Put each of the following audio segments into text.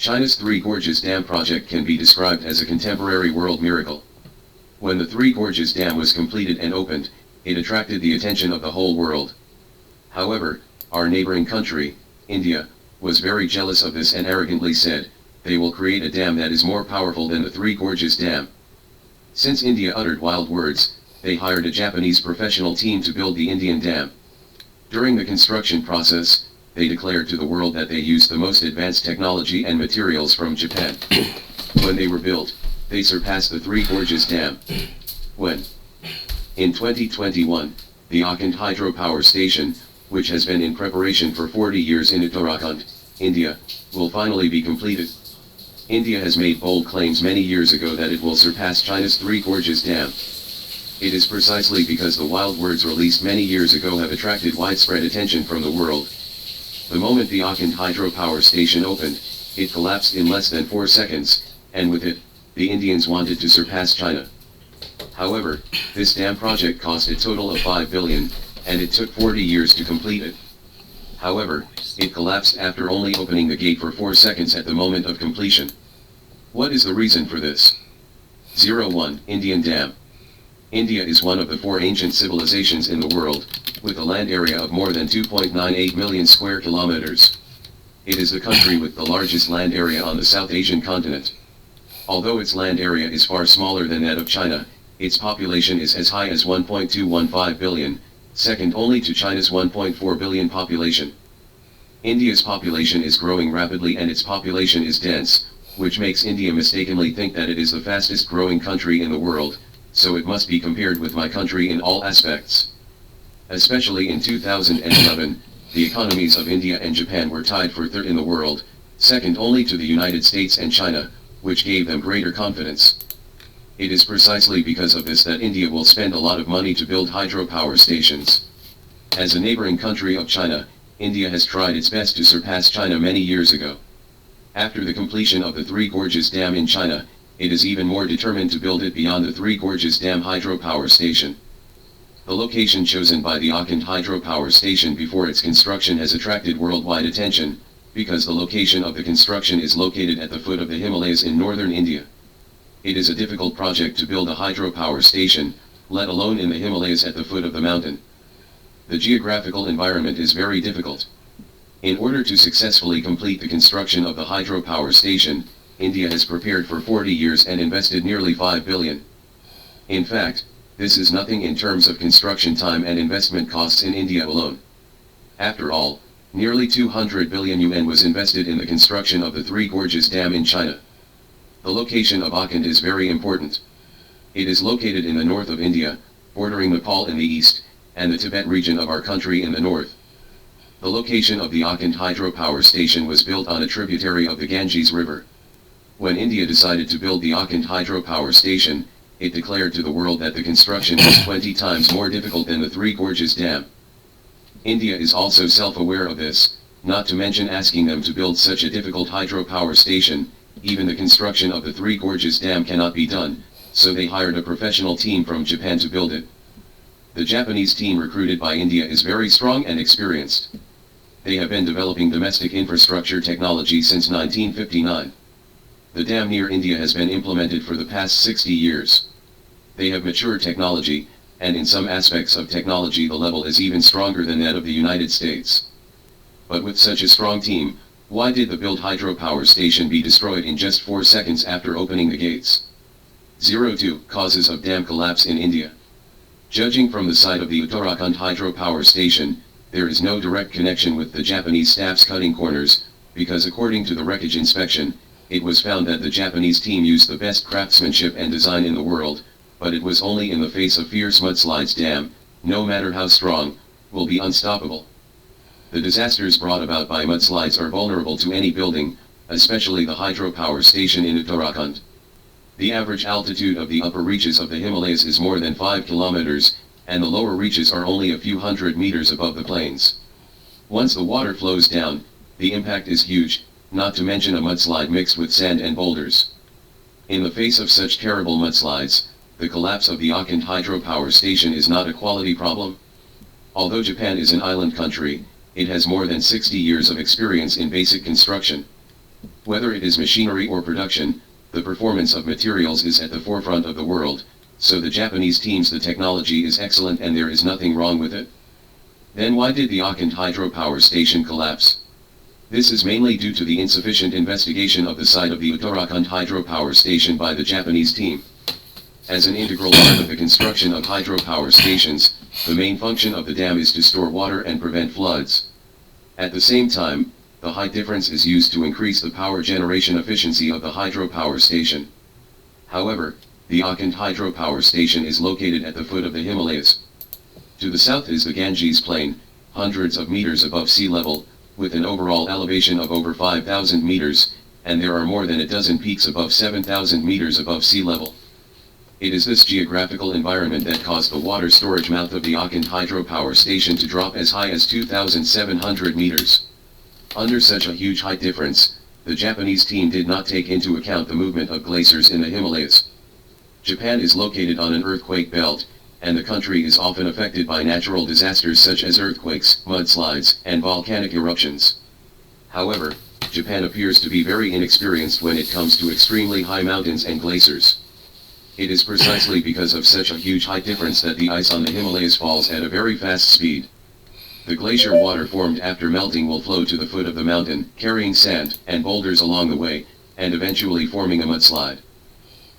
China's Three Gorges Dam project can be described as a contemporary world miracle. When the Three Gorges Dam was completed and opened, it attracted the attention of the whole world. However, our neighboring country, India, was very jealous of this and arrogantly said, they will create a dam that is more powerful than the Three Gorges Dam. Since India uttered wild words, they hired a Japanese professional team to build the Indian dam. During the construction process, they declared to the world that they used the most advanced technology and materials from Japan. When they were built, they surpassed the Three Gorges Dam. When, in 2021, the Akand hydropower station, which has been in preparation for 40 years in Uttarakhand, India, will finally be completed. India has made bold claims many years ago that it will surpass China's Three Gorges Dam. It is precisely because the wild words released many years ago have attracted widespread attention from the world. The moment the Akand hydropower station opened, it collapsed in less than 4 seconds, and with it, the Indians wanted to surpass China. However, this dam project cost a total of 5 billion, and it took 40 years to complete it. However, it collapsed after only opening the gate for 4 seconds at the moment of completion. What is the reason for this? 01. Indian Dam. India is one of the 4 ancient civilizations in the world, with a land area of more than 2.98 million square kilometers. It is the country with the largest land area on the South Asian continent. Although its land area is far smaller than that of China, its population is as high as 1.215 billion, second only to China's 1.4 billion population. India's population is growing rapidly and its population is dense, which makes India mistakenly think that it is the fastest growing country in the world, so it must be compared with my country in all aspects. Especially in 2011, the economies of India and Japan were tied for third in the world, second only to the United States and China, which gave them greater confidence. It is precisely because of this that India will spend a lot of money to build hydropower stations. As a neighboring country of China, India has tried its best to surpass China many years ago. After the completion of the Three Gorges Dam in China, it is even more determined to build it beyond the Three Gorges Dam hydropower station. The location chosen by the Akand hydropower station before its construction has attracted worldwide attention, because the location of the construction is located at the foot of the Himalayas in northern India. It is a difficult project to build a hydropower station, let alone in the Himalayas at the foot of the mountain. The geographical environment is very difficult. In order to successfully complete the construction of the hydropower station, India has prepared for 40 years and invested nearly 5 billion. In fact, this is nothing in terms of construction time and investment costs in India alone. After all, nearly 200 billion yuan was invested in the construction of the Three Gorges Dam in China. The location of Akand is very important. It is located in the north of India, bordering Nepal in the east, and the Tibet region of our country in the north. The location of the Akand hydropower station was built on a tributary of the Ganges River. When India decided to build the Akand hydropower station, it declared to the world that the construction was 20 times more difficult than the Three Gorges Dam. India is also self-aware of this, not to mention asking them to build such a difficult hydropower station. Even the construction of the Three Gorges Dam cannot be done, so they hired a professional team from Japan to build it. The Japanese team recruited by India is very strong and experienced. They have been developing domestic infrastructure technology since 1959. The dam near India has been implemented for the past 60 years. They have mature technology, and in some aspects of technology the level is even stronger than that of the United States. But with such a strong team, why did the built hydropower station be destroyed in just 4 seconds after opening the gates? 02. Causes of dam collapse in India. Judging from the site of the Uttarakhand hydropower station, there is no direct connection with the Japanese staff's cutting corners, because according to the wreckage inspection, it was found that the Japanese team used the best craftsmanship and design in the world, but it was only in the face of fierce mudslides. Dam, no matter how strong, will be unstoppable. The disasters brought about by mudslides are vulnerable to any building, especially the hydropower station in Uttarakhand. The average altitude of the upper reaches of the Himalayas is more than 5 kilometers, and the lower reaches are only a few hundred meters above the plains. Once the water flows down, the impact is huge, not to mention a mudslide mixed with sand and boulders. In the face of such terrible mudslides, the collapse of the Akand hydropower station is not a quality problem. Although Japan is an island country, it has more than 60 years of experience in basic construction. Whether it is machinery or production, the performance of materials is at the forefront of the world, so the Japanese team's the technology is excellent and there is nothing wrong with it. Then why did the Auckland hydropower station collapse? This is mainly due to the insufficient investigation of the site of the Uttarakhand hydropower station by the Japanese team. As an integral part of the construction of hydropower stations, the main function of the dam is to store water and prevent floods. At the same time, the height difference is used to increase the power generation efficiency of the hydropower station. However, the Auckland hydropower station is located at the foot of the Himalayas. To the south is the Ganges Plain, hundreds of meters above sea level, with an overall elevation of over 5,000 meters, and there are more than a dozen peaks above 7,000 meters above sea level. It is this geographical environment that caused the water storage mouth of the Auckland hydropower station to drop as high as 2,700 meters. Under such a huge height difference, the Japanese team did not take into account the movement of glaciers in the Himalayas. Japan is located on an earthquake belt, and the country is often affected by natural disasters such as earthquakes, mudslides, and volcanic eruptions. However, Japan appears to be very inexperienced when it comes to extremely high mountains and glaciers. It is precisely because of such a huge height difference that the ice on the Himalayas falls at a very fast speed. The glacier water formed after melting will flow to the foot of the mountain, carrying sand and boulders along the way, and eventually forming a mudslide.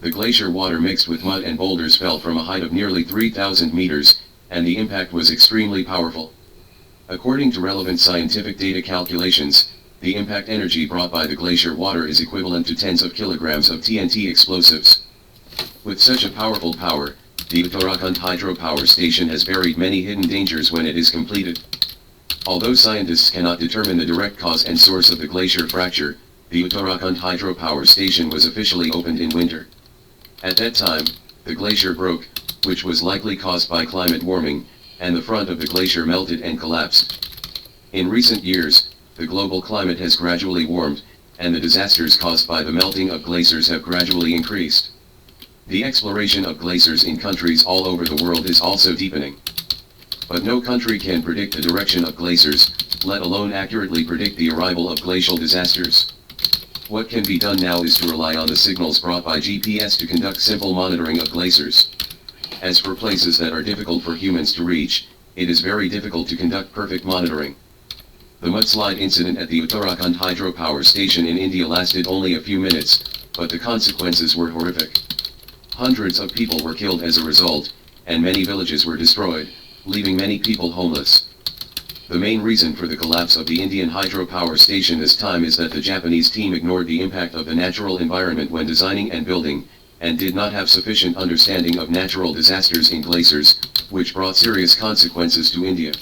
The glacier water mixed with mud and boulders fell from a height of nearly 3,000 meters, and the impact was extremely powerful. According to relevant scientific data calculations, the impact energy brought by the glacier water is equivalent to tens of kilograms of TNT explosives. With such a powerful power, the Uttarakhand hydropower station has buried many hidden dangers when it is completed. Although scientists cannot determine the direct cause and source of the glacier fracture, the Uttarakhand hydropower station was officially opened in winter. At that time, the glacier broke, which was likely caused by climate warming, and the front of the glacier melted and collapsed. In recent years, the global climate has gradually warmed, and the disasters caused by the melting of glaciers have gradually increased. The exploration of glaciers in countries all over the world is also deepening. But no country can predict the direction of glaciers, let alone accurately predict the arrival of glacial disasters. What can be done now is to rely on the signals brought by GPS to conduct simple monitoring of glaciers. As for places that are difficult for humans to reach, it is very difficult to conduct perfect monitoring. The mudslide incident at the Uttarakhand hydropower station in India lasted only a few minutes, but the consequences were horrific. Hundreds of people were killed as a result, and many villages were destroyed, leaving many people homeless. The main reason for the collapse of the Indian hydropower station this time is that the Japanese team ignored the impact of the natural environment when designing and building, and did not have sufficient understanding of natural disasters in glaciers, which brought serious consequences to India.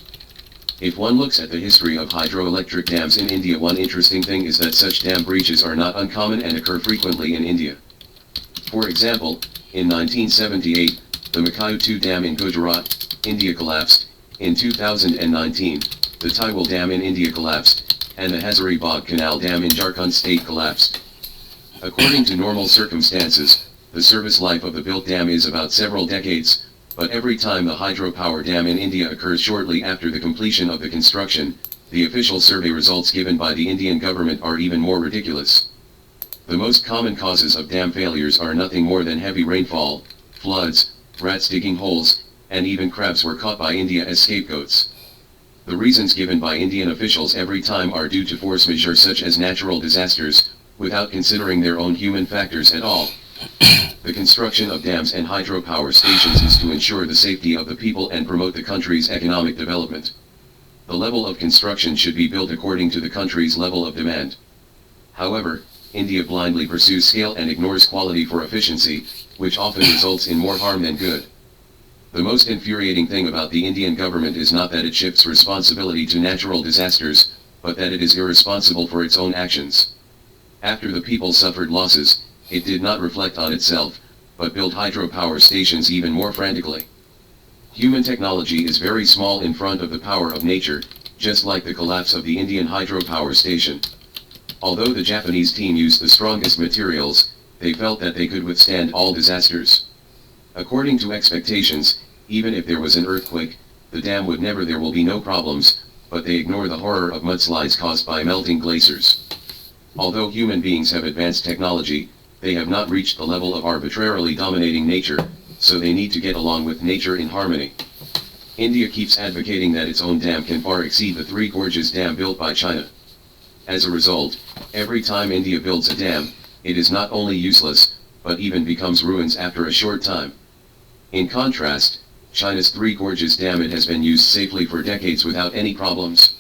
If one looks at the history of hydroelectric dams in India, one interesting thing is that such dam breaches are not uncommon and occur frequently in India. For example, in 1978, the Makayu Dam in Gujarat, India collapsed. In 2019, the Taiwal Dam in India collapsed, and the Hazaribagh Canal Dam in Jharkhand state collapsed. According to normal circumstances, the service life of the built dam is about several decades, but every time the hydropower dam in India occurs shortly after the completion of the construction, the official survey results given by the Indian government are even more ridiculous. The most common causes of dam failures are nothing more than heavy rainfall, floods, rats digging holes, and even crabs were caught by India as scapegoats. The reasons given by Indian officials every time are due to force majeure such as natural disasters, without considering their own human factors at all. The construction of dams and hydropower stations is to ensure the safety of the people and promote the country's economic development. The level of construction should be built according to the country's level of demand. However, India blindly pursues scale and ignores quality for efficiency, which often results in more harm than good. The most infuriating thing about the Indian government is not that it shifts responsibility to natural disasters, but that it is irresponsible for its own actions. After the people suffered losses, it did not reflect on itself, but built hydropower stations even more frantically. Human technology is very small in front of the power of nature, just like the collapse of the Indian hydropower station. Although the Japanese team used the strongest materials, they felt that they could withstand all disasters. According to expectations, even if there was an earthquake, the dam would never there will be no problems, but they ignore the horror of mudslides caused by melting glaciers. Although human beings have advanced technology, they have not reached the level of arbitrarily dominating nature, so they need to get along with nature in harmony. India keeps advocating that its own dam can far exceed the Three Gorges Dam built by China. As a result, every time India builds a dam, it is not only useless, but even becomes ruins after a short time. In contrast, China's Three Gorges Dam, it has been used safely for decades without any problems.